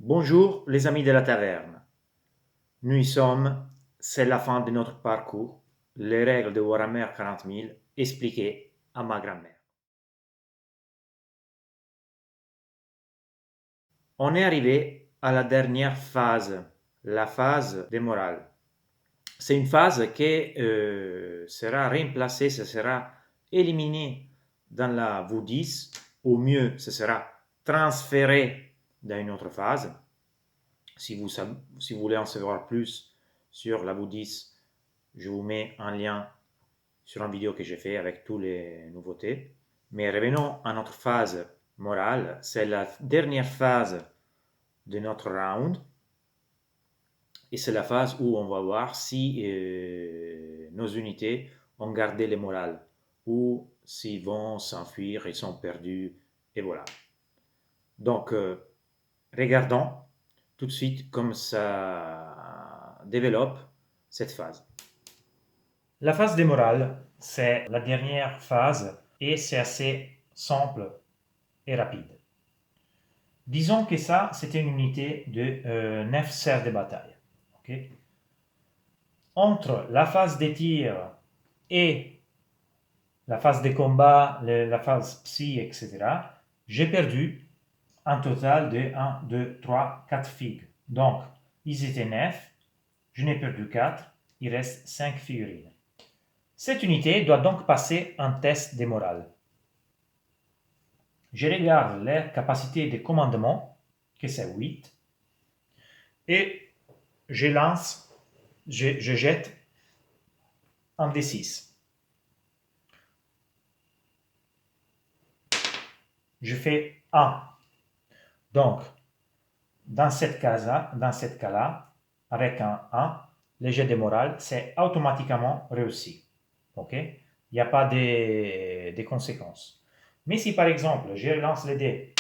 Bonjour les amis de la taverne. Nous y sommes, c'est la fin de notre parcours, les règles de Warhammer 40 000 expliquées à ma grand-mère. On est arrivé à la dernière phase, la phase des morales. C'est une phase qui sera remplacée, ce sera éliminé dans la V10, au mieux ce sera transféré dans une autre phase. Si vous voulez en savoir plus sur la V10, je vous mets un lien sur une vidéo que j'ai fait avec toutes les nouveautés. Mais revenons à notre phase morale. C'est la dernière phase de notre round. Et c'est la phase où on va voir si nos unités ont gardé le moral ou s'ils vont s'enfuir, ils sont perdus. Et voilà. Donc, regardons tout de suite comme ça développe cette phase. La phase des morales, c'est la dernière phase et c'est assez simple et rapide. Disons que ça, c'était une unité de 9 serres de bataille. Okay. Entre la phase des tirs et la phase des combats, la phase psy, etc., j'ai perdu un total de 1, 2, 3, 4 figues. Donc, ils étaient 9, je n'ai perdu 4, il reste 5 figurines. Cette unité doit donc passer un test de morale. Je regarde les capacités de commandement, que c'est 8, et je lance, je jette un D6. Je fais 1. Donc, dans cette cas-là, avec un 1, le jet de morale, c'est automatiquement réussi. Ok? Il n'y a pas de conséquences. Mais si par exemple, je lance les dés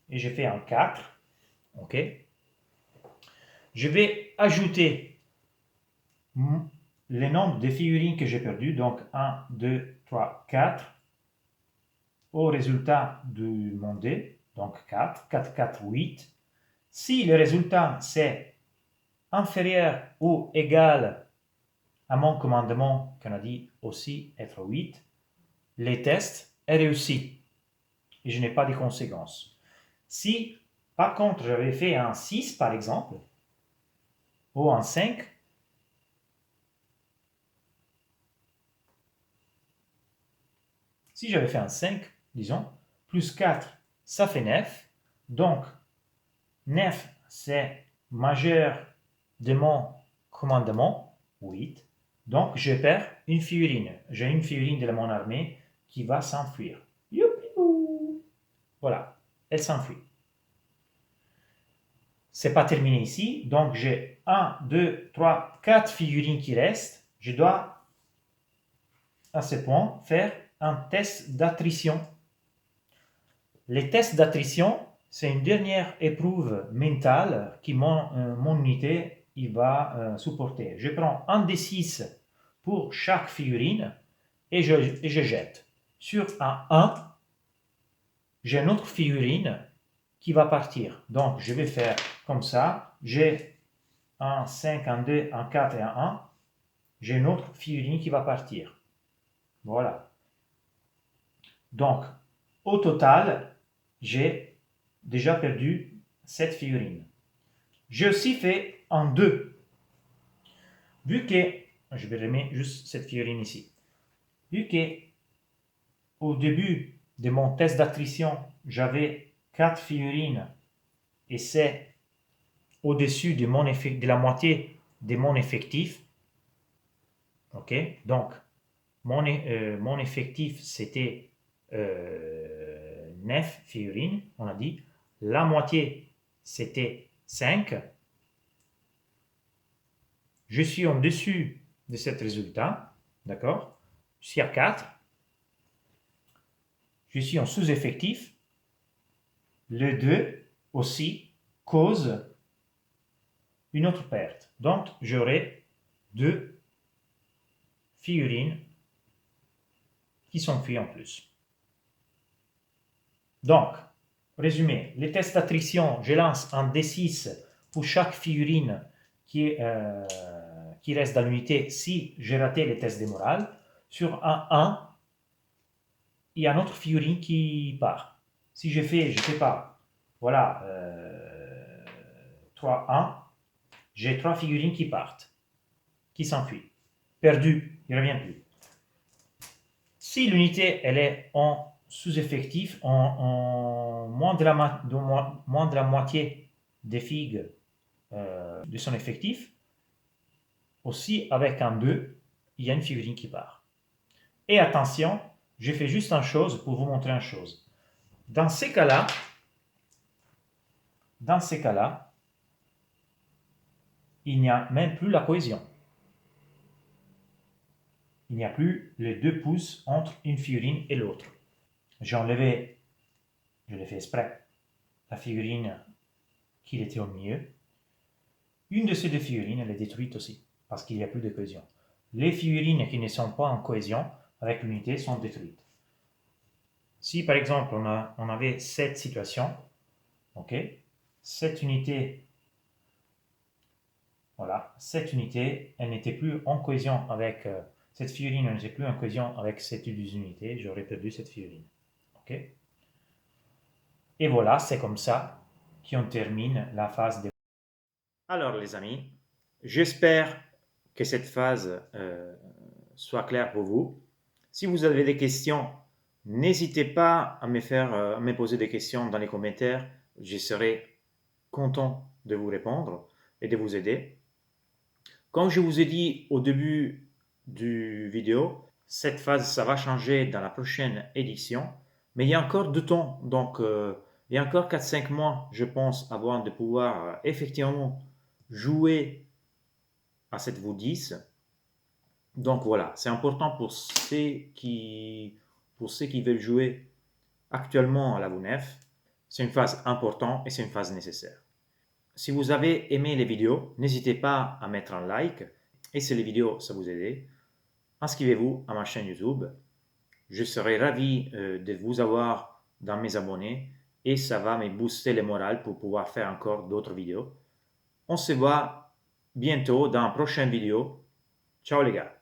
et je fais un 4, ok? Je vais ajouter le nombre de figurines que j'ai perdues, donc 1, 2, 3, 4, au résultat de mon dé, donc 4, 4, 4, 8. Si le résultat c'est inférieur ou égal à mon commandement, qu'on a dit aussi être 8, les tests est réussi et je n'ai pas de conséquences. Si par contre j'avais fait un 6 par exemple, ou un 5, si j'avais fait un 5, disons, plus 4, ça fait 9. Donc, 9, c'est majeur de mon commandement, 8. Donc, je perds une figurine. J'ai une figurine de mon armée qui va s'enfuir. Youpidou! Voilà, elle s'enfuit. C'est pas terminé ici. Donc, j'ai 1, 2, 3, 4 figurines qui restent. Je dois, à ce point, faire un test d'attrition. Les tests d'attrition, c'est une dernière épreuve mentale que mon unité il va supporter. Je prends un D6 pour chaque figurine et je jette. Sur un 1, j'ai une autre figurine qui va partir. Donc, je vais faire comme ça. J'ai un 5, un 2, un 4 et un 1. J'ai une autre figurine qui va partir. Voilà. Donc, au total, j'ai déjà perdu 7 figurines. J'ai aussi fait en 2. Vu que, je vais remettre juste cette figurine ici. Vu que au début de mon test d'attrition, j'avais 4 figurines et c'est au-dessus de la moitié de mon effectif. Ok, donc mon effectif c'était 9 figurines, on a dit. La moitié c'était 5. Je suis en dessus de ce résultat, d'accord? Je suis à 4. Je suis en sous-effectif. Le 2 aussi cause une autre perte. Donc, j'aurai 2 figurines qui s'enfuient en plus. Donc, résumé, les tests d'attrition, je lance un D6 pour chaque figurine qui reste dans l'unité si j'ai raté les tests de morale. Sur un 1, il y a une autre figurine qui part. Si je fais, je ne sais pas, voilà, 3-1, j'ai 3 figurines qui partent, qui s'enfuient. Perdu, il ne revient plus. Si l'unité elle est en sous-effectif, en moins de la moitié des figues de son effectif, aussi avec un 2, il y a une figurine qui part. Et attention, je fais juste une chose pour vous montrer une chose. Dans ces cas-là, il n'y a même plus la cohésion. Il n'y a plus les 2 pouces entre une figurine et l'autre. J'ai enlevé, je l'ai fait exprès, la figurine qui était au milieu. Une de ces 2 figurines, elle est détruite aussi, parce qu'il n'y a plus de cohésion. Les figurines qui ne sont pas en cohésion avec l'unité sont détruites. Si par exemple on avait cette situation, ok, cette unité, voilà, cette unité, elle n'était plus en cohésion avec cette figurine, elle n'était plus en cohésion avec cette unité, j'aurais perdu cette figurine, ok. Et voilà, c'est comme ça qu'on termine la phase de... Alors les amis, j'espère que cette phase soit claire pour vous. Si vous avez des questions, n'hésitez pas à me poser des questions dans les commentaires. Je serai content de vous répondre et de vous aider. Comme je vous ai dit au début du vidéo, cette phase, ça va changer dans la prochaine édition. Mais il y a encore du temps, donc il y a encore 4-5 mois, je pense, avant de pouvoir effectivement jouer à cette V10. Donc voilà, c'est important pour ceux qui veulent jouer actuellement à la V9. C'est une phase importante et c'est une phase nécessaire. Si vous avez aimé les vidéos, n'hésitez pas à mettre un like. Et si les vidéos ça vous aide, inscrivez-vous à ma chaîne YouTube. Je serai ravi de vous avoir dans mes abonnés et ça va me booster le moral pour pouvoir faire encore d'autres vidéos. On se voit bientôt dans une prochaine vidéo. Ciao les gars!